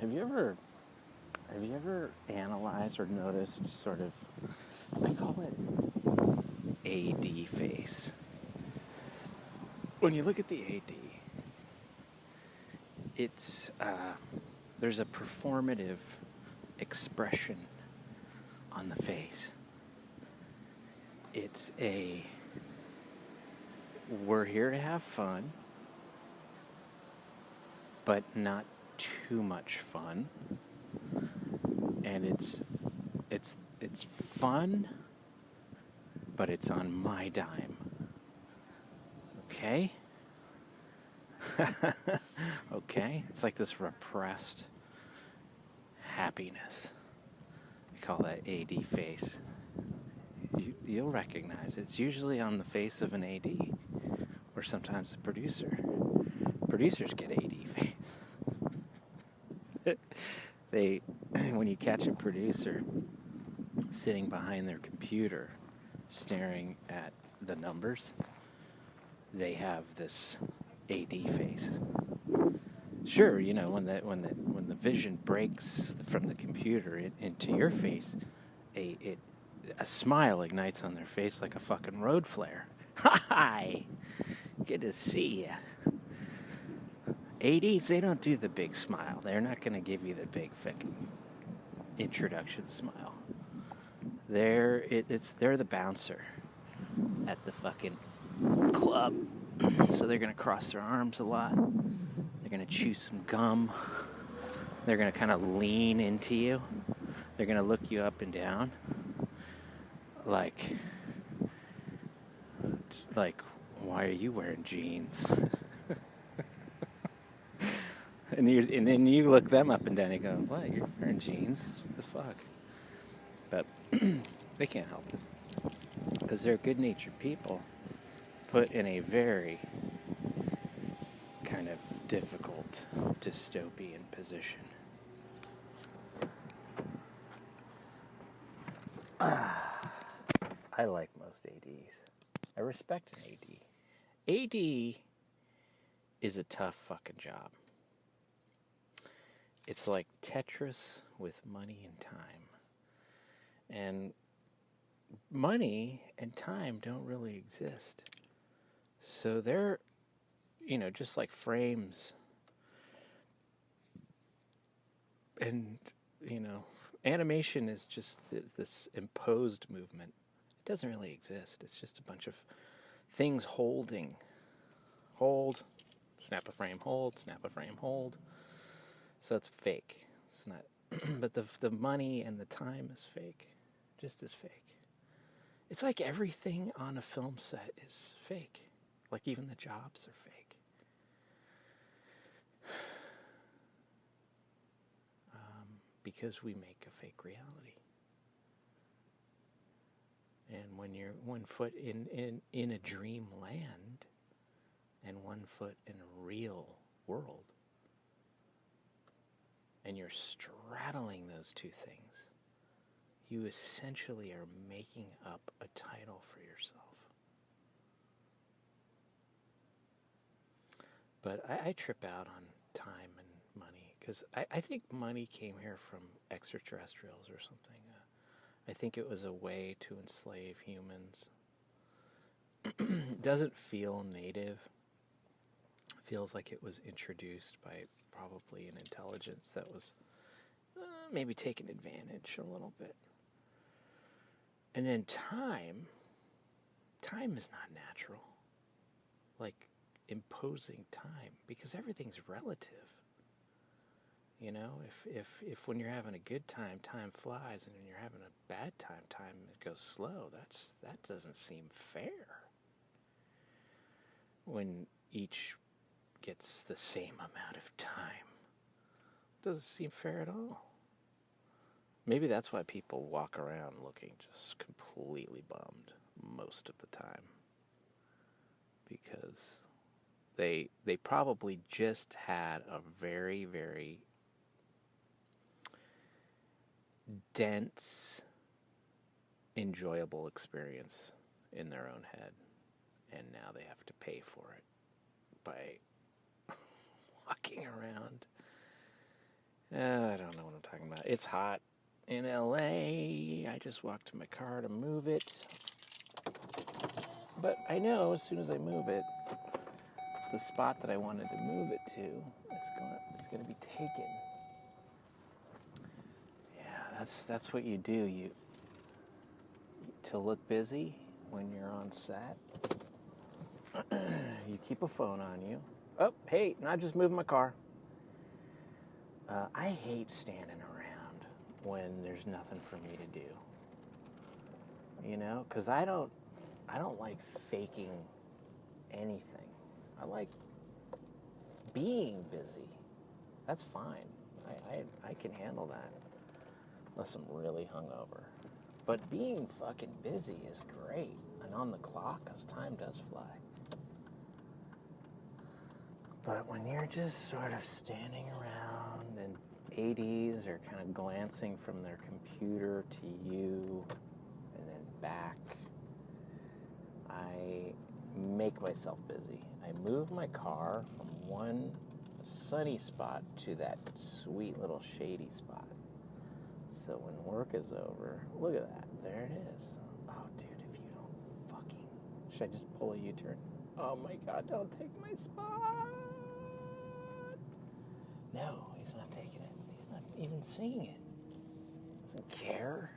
Have you ever analyzed or noticed sort of, I call it AD face. When you look at the AD, it's there's a performative expression on the face. It's we're here to have fun, but not too much fun. And it's fun, but it's on my dime. Okay? Okay? It's like this repressed happiness. We call that AD face. You'll recognize it. It's usually on the face of an AD, or sometimes a producer. Producers get AD face. When you catch a producer sitting behind their computer, staring at the numbers, they have this AD face. Sure, you know, when the vision breaks from the computer into your face, a smile ignites on their face like a fucking road flare. Hi, good to see ya. ADs, they don't do the big smile. They're not going to give you the big fucking introduction smile. They're the bouncer at the fucking club. So they're going to cross their arms a lot. They're going to chew some gum. They're going to kind of lean into you. They're going to look you up and down. Like, why are you wearing jeans? And then you look them up and down and you go, what, you're wearing jeans? What the fuck? But they can't help it. Because they're good-natured people put in a very kind of difficult dystopian position. I like most ADs. I respect an AD. AD is a tough fucking job. It's like Tetris with money and time. And money and time don't really exist. So they're, just like frames. And, animation is just this imposed movement. It doesn't really exist. It's just a bunch of things holding. Hold, snap a frame, hold, snap a frame, hold. So it's fake. It's not, but the money and the time is fake, just as fake. It's like everything on a film set is fake. Like even the jobs are fake. Because we make a fake reality. And when you're one foot in a dream land and one foot in a real world, and you're straddling those two things, you essentially are making up a title for yourself. But I trip out on time and money, because I think money came here from extraterrestrials or something. I think it was a way to enslave humans. It doesn't feel native. It feels like it was introduced by probably an intelligence that was maybe taking advantage a little bit. And then time is not natural. Like imposing time, because everything's relative. If when you're having a good time, time flies, and when you're having a bad time, time goes slow. That doesn't seem fair. When each gets the same amount of time, it doesn't seem fair at all. Maybe that's why people walk around looking just completely bummed most of the time, because they probably just had a very, very dense, enjoyable experience in their own head, and now they have to pay for it by walking around I don't know what I'm talking about. It's hot in LA. I just walked to my car to move it. But I know as soon as I move it, the spot that I wanted to move it to is going to be taken. Yeah, that's what you do. You to look busy when you're on set. You keep a phone on you. Oh, hey, not just moving my car. I hate standing around when there's nothing for me to do. You know, because I don't like faking anything. I like being busy. That's fine. I can handle that. Unless I'm really hungover. But being fucking busy is great. And on the clock, because time does fly. But when you're just sort of standing around and ADs are kind of glancing from their computer to you and then back, I make myself busy. I move my car from one sunny spot to that sweet little shady spot. So when work is over, look at that. There it is. Oh, dude, if you don't fucking... Should I just pull a U-turn? Oh my God, don't take my spot. No, he's not taking it. He's not even seeing it. Doesn't care.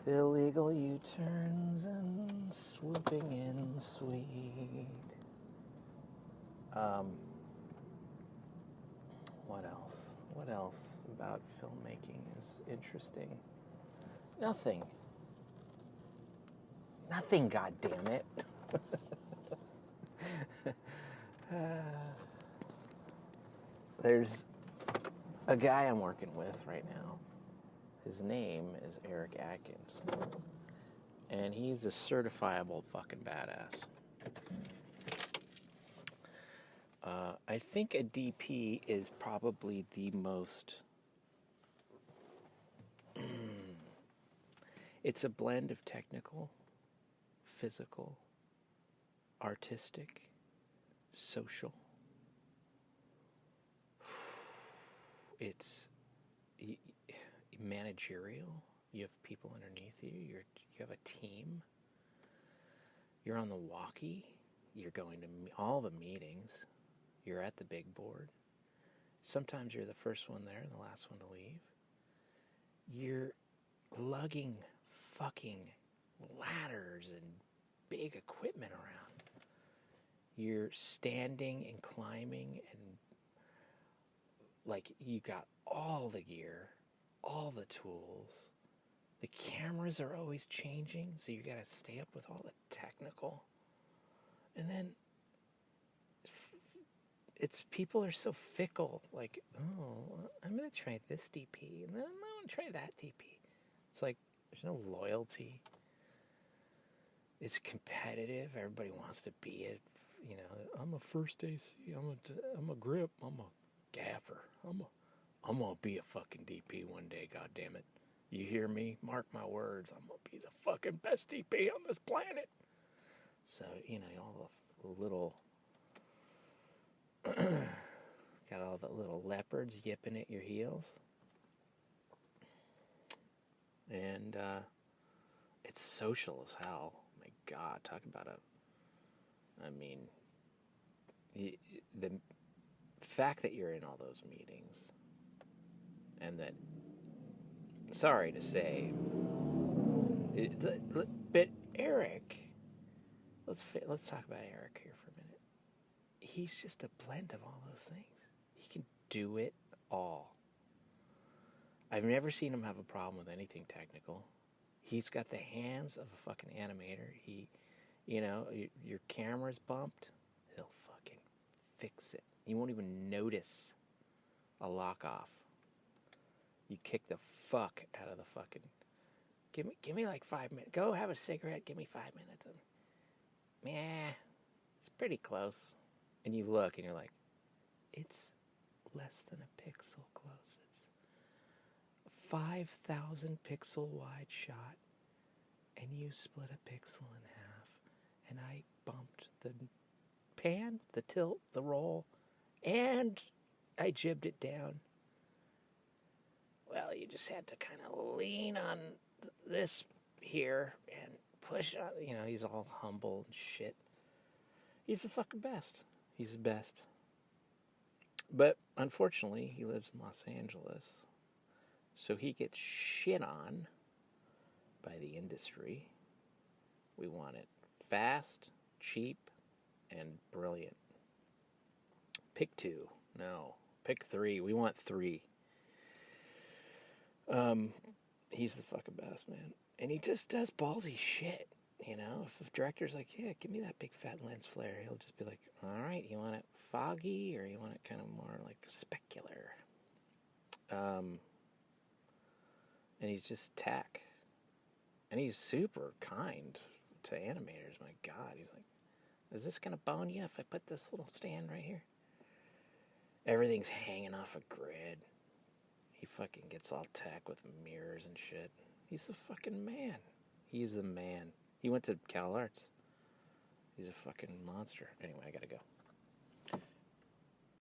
Illegal U-turns and swooping in sweet. What else? What else about filmmaking is interesting? Nothing. Nothing, goddammit. There's a guy I'm working with right now. His name is Eric Adkins. And he's a certifiable fucking badass. I think a DP is probably the most... It's a blend of technical, physical, artistic, social. It's managerial. You have people underneath you. You have a team. You're on the walkie. You're going to all the meetings. You're at the big board. Sometimes you're the first one there and the last one to leave. You're lugging fucking ladders and big equipment around. You're standing and climbing and like you got all the gear, all the tools. The cameras are always changing, so you got to stay up with all the technical. And then it's people are so fickle. Like, oh, I'm going to try this DP, and then I'm going to try that DP. It's like there's no loyalty. It's competitive. Everybody wants to be it. You know, I'm a first AC. I'm a grip. I'm a gaffer. I'm gonna be a fucking DP one day. God damn it! You hear me? Mark my words. I'm gonna be the fucking best DP on this planet. So you know all the little got all the little leopards yipping at your heels, and it's social as hell. My God, talk about the fact that you're in all those meetings, and that, sorry to say, but Eric, let's talk about Eric here for a minute. He's just a blend of all those things. He can do it all. I've never seen him have a problem with anything technical. He's got the hands of a fucking animator. Your camera's bumped, he'll fucking fix it. You won't even notice a lock off. You kick the fuck out of the fucking... Give me like 5 minutes. Go have a cigarette, give me 5 minutes. Yeah, it's pretty close. And you look and you're like, it's less than a pixel close. It's a 5,000 pixel wide shot, and you split a pixel in half, and I bumped the pan, the tilt, the roll, and I jibbed it down. Well, you just had to kind of lean on this here and push on. You know, he's all humble and shit. He's the fucking best. He's the best. But unfortunately, he lives in Los Angeles. So he gets shit on by the industry. We want it fast, cheap, and brilliant. Pick 2. No. Pick 3. We want 3. He's the fucking best, man. And he just does ballsy shit. You know, if the director's like, yeah, give me that big fat lens flare, he'll just be like, all right, you want it foggy or you want it kind of more like specular? And he's just tack. And he's super kind to animators. My God, he's like, is this going to bone you if I put this little stand right here? Everything's hanging off a grid. He fucking gets all tack with mirrors and shit. He's the fucking man. He's the man. He went to Cal Arts. He's a fucking monster. Anyway, I gotta go.